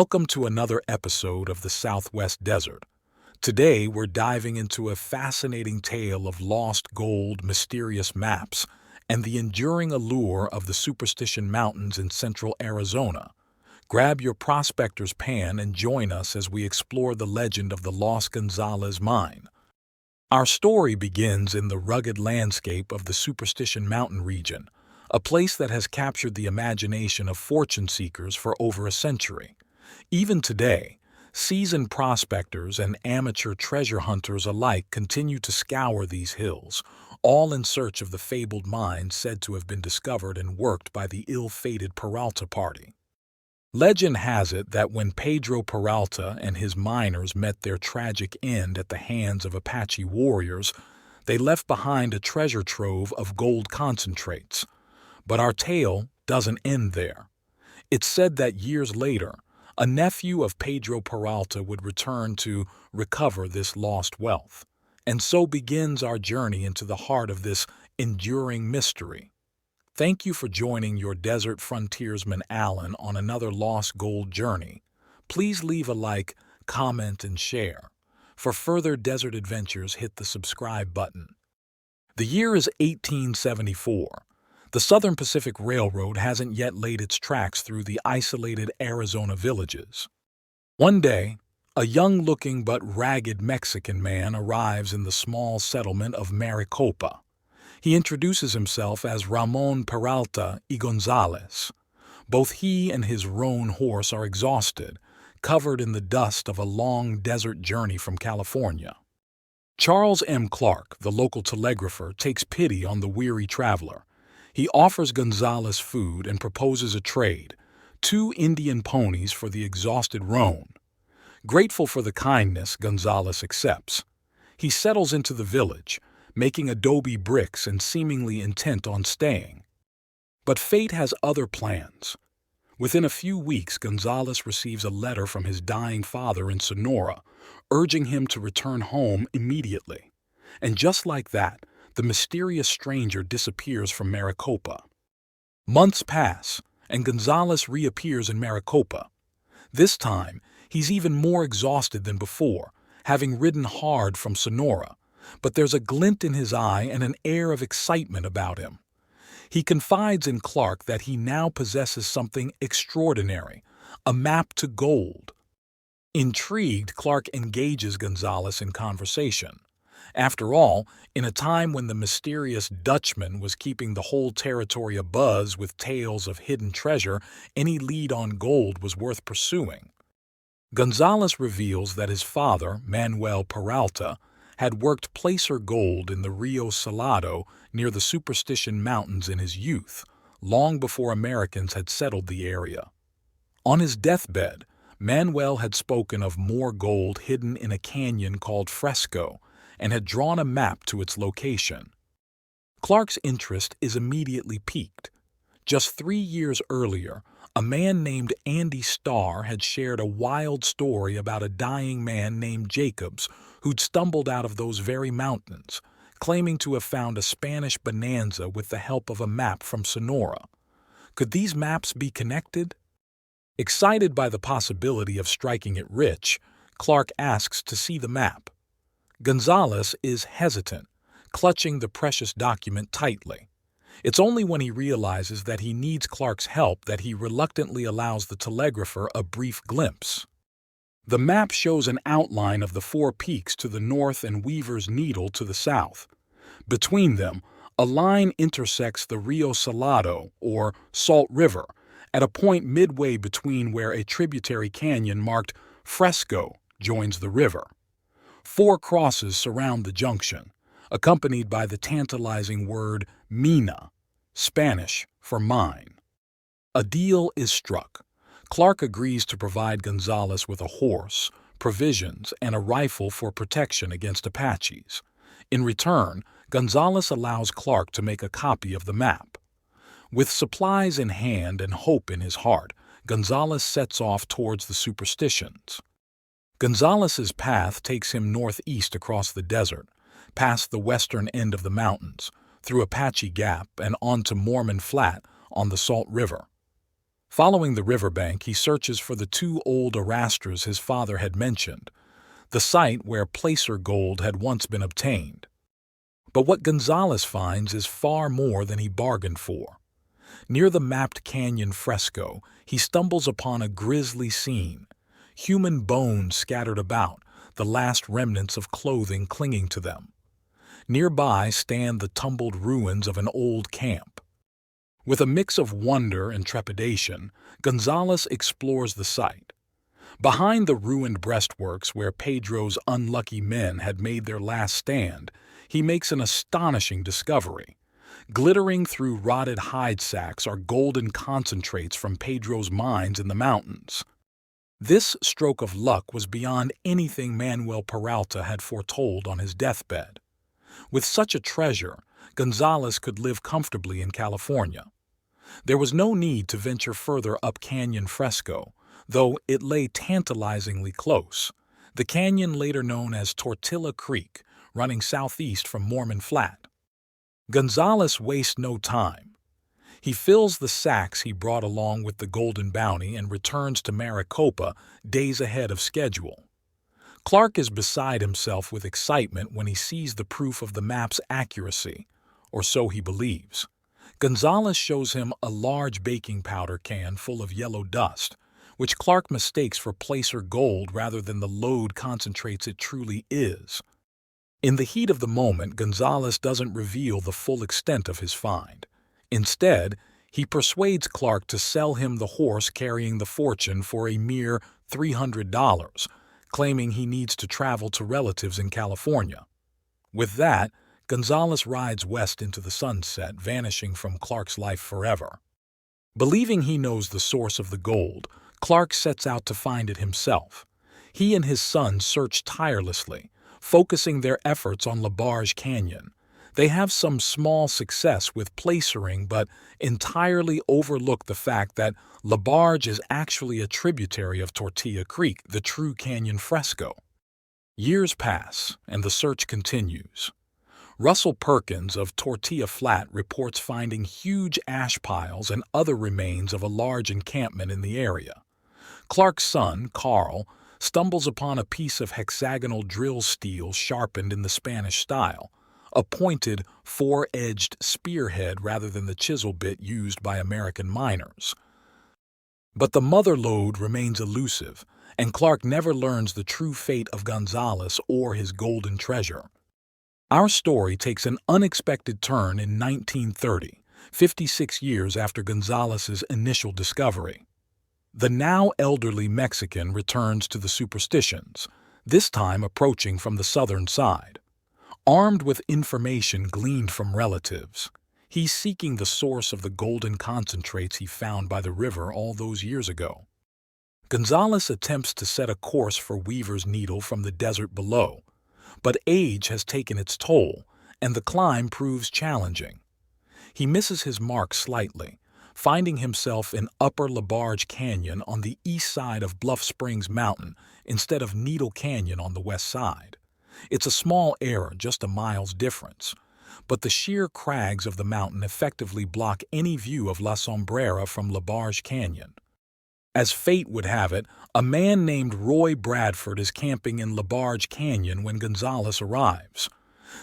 Welcome to another episode of the Southwest Desert. Today we're diving into a fascinating tale of lost gold, mysterious maps, and the enduring allure of the Superstition Mountains in central Arizona. Grab your prospector's pan and join us as we explore the legend of the Lost Gonzalez Mine. Our story begins in the rugged landscape of the Superstition Mountain region, a place that has captured the imagination of fortune seekers for over a century. Even today, seasoned prospectors and amateur treasure hunters alike continue to scour these hills, all in search of the fabled mine said to have been discovered and worked by the ill-fated Peralta party. Legend has it that when Pedro Peralta and his miners met their tragic end at the hands of Apache warriors, they left behind a treasure trove of gold concentrates. But our tale doesn't end there. It's said that years later, a nephew of Pedro Peralta would return to recover this lost wealth. And so begins our journey into the heart of this enduring mystery. Thank you for joining your desert frontiersman Alan on another lost gold journey. Please leave a like, comment, and share. For further desert adventures, hit the subscribe button. The year is 1874. The Southern Pacific Railroad hasn't yet laid its tracks through the isolated Arizona villages. One day, a young-looking but ragged Mexican man arrives in the small settlement of Maricopa. He introduces himself as Ramon Peralta y Gonzales. Both he and his roan horse are exhausted, covered in the dust of a long desert journey from California. Charles M. Clark, the local telegrapher, takes pity on the weary traveler. He offers Gonzales food and proposes a trade, 2 Indian ponies for the exhausted roan. Grateful for the kindness, Gonzales accepts. He settles into the village, making adobe bricks and seemingly intent on staying. But fate has other plans. Within a few weeks, Gonzales receives a letter from his dying father in Sonora, urging him to return home immediately. And just like that, the mysterious stranger disappears from Maricopa. Months pass, and Gonzales reappears in Maricopa. This time, he's even more exhausted than before, having ridden hard from Sonora, but there's a glint in his eye and an air of excitement about him. He confides in Clark that he now possesses something extraordinary, a map to gold. Intrigued, Clark engages Gonzales in conversation. After all, in a time when the mysterious Dutchman was keeping the whole territory abuzz with tales of hidden treasure, any lead on gold was worth pursuing. Gonzales reveals that his father, Manuel Peralta, had worked placer gold in the Rio Salado near the Superstition Mountains in his youth, long before Americans had settled the area. On his deathbed, Manuel had spoken of more gold hidden in a canyon called Fresco, and had drawn a map to its location. Clark's interest is immediately piqued. Just 3 years earlier, a man named Andy Starr had shared a wild story about a dying man named Jacobs who'd stumbled out of those very mountains, claiming to have found a Spanish bonanza with the help of a map from Sonora. Could these maps be connected? Excited by the possibility of striking it rich, Clark asks to see the map. Gonzales is hesitant, clutching the precious document tightly. It's only when he realizes that he needs Clark's help that he reluctantly allows the telegrapher a brief glimpse. The map shows an outline of the 4 peaks to the north and Weaver's Needle to the south. Between them, a line intersects the Rio Salado, or Salt River, at a point midway between where a tributary canyon marked Fresco joins the river. 4 crosses surround the junction, accompanied by the tantalizing word mina, Spanish for mine. A deal is struck. Clark agrees to provide Gonzales with a horse, provisions, and a rifle for protection against Apaches. In return, Gonzales allows Clark to make a copy of the map. With supplies in hand and hope in his heart, Gonzales sets off towards the Superstitions. Gonzales's path takes him northeast across the desert, past the western end of the mountains, through Apache Gap and onto Mormon Flat on the Salt River. Following the riverbank, he searches for the two old arrastras his father had mentioned, the site where placer gold had once been obtained. But what Gonzales finds is far more than he bargained for. Near the mapped canyon fresco, he stumbles upon a grisly scene. Human bones scattered about, the last remnants of clothing clinging to them. Nearby stand the tumbled ruins of an old camp. With a mix of wonder and trepidation, Gonzales explores the site. Behind the ruined breastworks where Pedro's unlucky men had made their last stand, he makes an astonishing discovery. Glittering through rotted hide sacks are golden concentrates from Pedro's mines in the mountains. This stroke of luck was beyond anything Manuel Peralta had foretold on his deathbed. With such a treasure, Gonzales could live comfortably in California. There was no need to venture further up Canyon Fresco, though it lay tantalizingly close. The canyon, later known as Tortilla Creek, running southeast from Mormon Flat. Gonzales wastes no time. He fills the sacks he brought along with the golden bounty and returns to Maricopa days ahead of schedule. Clark is beside himself with excitement when he sees the proof of the map's accuracy, or so he believes. Gonzales shows him a large baking powder can full of yellow dust, which Clark mistakes for placer gold rather than the load concentrates it truly is. In the heat of the moment, Gonzales doesn't reveal the full extent of his find. Instead, he persuades Clark to sell him the horse carrying the fortune for a mere $300, claiming he needs to travel to relatives in California. With that, Gonzales rides west into the sunset, vanishing from Clark's life forever. Believing he knows the source of the gold, Clark sets out to find it himself. He and his son search tirelessly, focusing their efforts on LaBarge Canyon. They have some small success with placering, but entirely overlook the fact that LaBarge is actually a tributary of Tortilla Creek, the true canyon fresco. Years pass, and the search continues. Russell Perkins of Tortilla Flat reports finding huge ash piles and other remains of a large encampment in the area. Clark's son, Carl, stumbles upon a piece of hexagonal drill steel sharpened in the Spanish style, a pointed, four-edged spearhead rather than the chisel bit used by American miners. But the mother lode remains elusive, and Clark never learns the true fate of Gonzales or his golden treasure. Our story takes an unexpected turn in 1930, 56 years after Gonzales's initial discovery. The now elderly Mexican returns to the Superstitions, this time approaching from the southern side. Armed with information gleaned from relatives, he's seeking the source of the golden concentrates he found by the river all those years ago. Gonzales attempts to set a course for Weaver's Needle from the desert below, but age has taken its toll, and the climb proves challenging. He misses his mark slightly, finding himself in Upper LaBarge Canyon on the east side of Bluff Springs Mountain instead of Needle Canyon on the west side. It's a small error, just a mile's difference, but the sheer crags of the mountain effectively block any view of La Sombrera from LaBarge Canyon. As fate would have it, a man named Roy Bradford is camping in LaBarge Canyon when Gonzales arrives.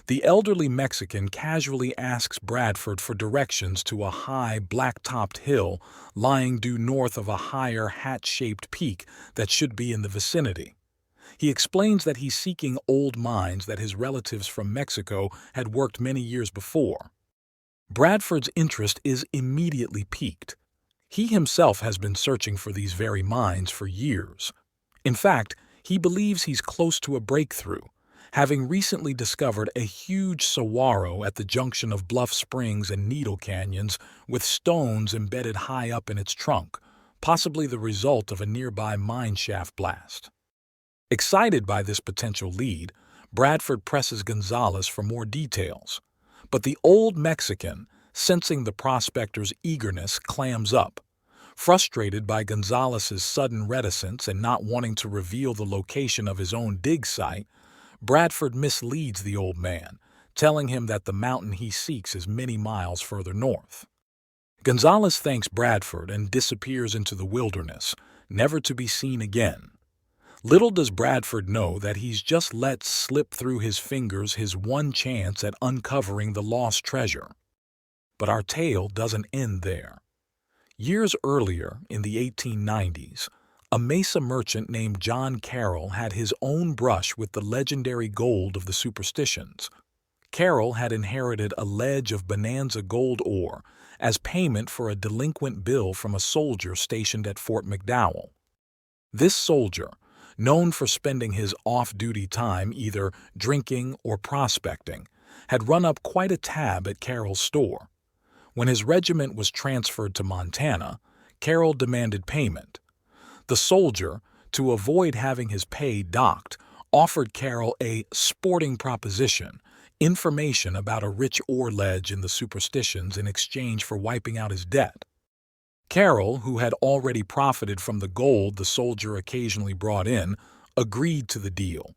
The elderly Mexican casually asks Bradford for directions to a high, black-topped hill lying due north of a higher, hat-shaped peak that should be in the vicinity. He explains that he's seeking old mines that his relatives from Mexico had worked many years before. Bradford's interest is immediately piqued. He himself has been searching for these very mines for years. In fact, he believes he's close to a breakthrough, having recently discovered a huge saguaro at the junction of Bluff Springs and Needle Canyons with stones embedded high up in its trunk, possibly the result of a nearby mine shaft blast. Excited by this potential lead, Bradford presses Gonzales for more details, but the old Mexican, sensing the prospector's eagerness, clams up. Frustrated by Gonzales's sudden reticence and not wanting to reveal the location of his own dig site, Bradford misleads the old man, telling him that the mountain he seeks is many miles further north. Gonzales thanks Bradford and disappears into the wilderness, never to be seen again. Little does Bradford know that he's just let slip through his fingers his one chance at uncovering the lost treasure. But our tale doesn't end there. Years earlier, in the 1890s, a mesa merchant named John Carroll had his own brush with the legendary gold of the Superstitions. Carroll had inherited a ledge of bonanza gold ore as payment for a delinquent bill from a soldier stationed at Fort McDowell. This soldier, known for spending his off-duty time either drinking or prospecting, had run up quite a tab at Carroll's store. When his regiment was transferred to Montana, Carroll demanded payment. The soldier, to avoid having his pay docked, offered Carroll a sporting proposition, information about a rich ore ledge in the Superstitions in exchange for wiping out his debt. Carroll, who had already profited from the gold the soldier occasionally brought in, agreed to the deal.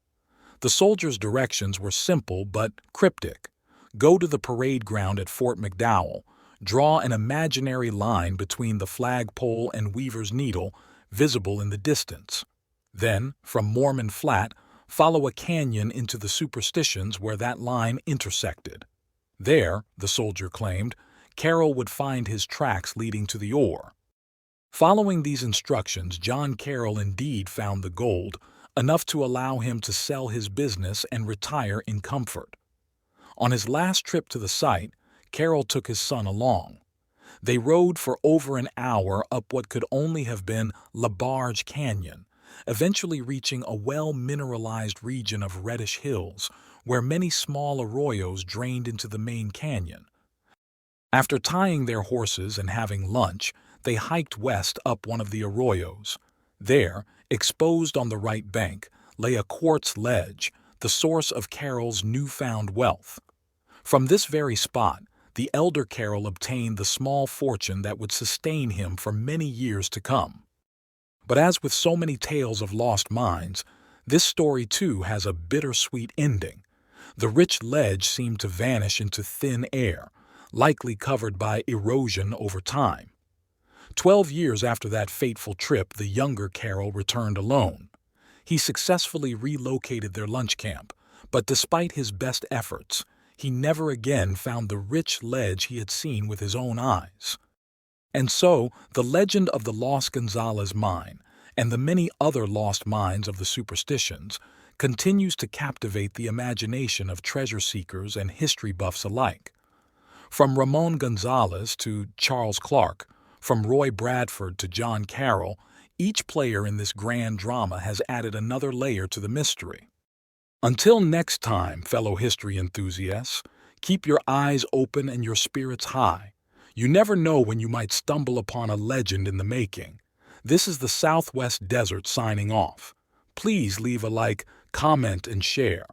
The soldier's directions were simple but cryptic. Go to the parade ground at Fort McDowell, draw an imaginary line between the flagpole and Weaver's Needle, visible in the distance. Then, from Mormon Flat, follow a canyon into the Superstitions where that line intersected. There, the soldier claimed, Carroll would find his tracks leading to the ore. Following these instructions, John Carroll indeed found the gold, enough to allow him to sell his business and retire in comfort. On his last trip to the site, Carroll took his son along. They rode for over an hour up what could only have been La Barge Canyon, eventually reaching a well-mineralized region of reddish hills where many small arroyos drained into the main canyon. After tying their horses and having lunch, they hiked west up one of the arroyos. There, exposed on the right bank, lay a quartz ledge, the source of Carroll's newfound wealth. From this very spot, the elder Carroll obtained the small fortune that would sustain him for many years to come. But as with so many tales of lost mines, this story too has a bittersweet ending. The rich ledge seemed to vanish into thin air, likely covered by erosion over time. 12 years after that fateful trip, the younger Carroll returned alone. He successfully relocated their lunch camp, but despite his best efforts, he never again found the rich ledge he had seen with his own eyes. And so, the legend of the Lost Gonzalez Mine and the many other lost mines of the Superstitions continues to captivate the imagination of treasure seekers and history buffs alike. From Ramon Gonzales to Charles Clark, from Roy Bradford to John Carroll, each player in this grand drama has added another layer to the mystery. Until next time, fellow history enthusiasts, keep your eyes open and your spirits high. You never know when you might stumble upon a legend in the making. This is the Southwest Desert signing off. Please leave a like, comment, and share.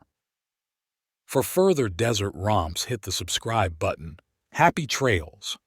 For further desert romps, hit the subscribe button. Happy trails!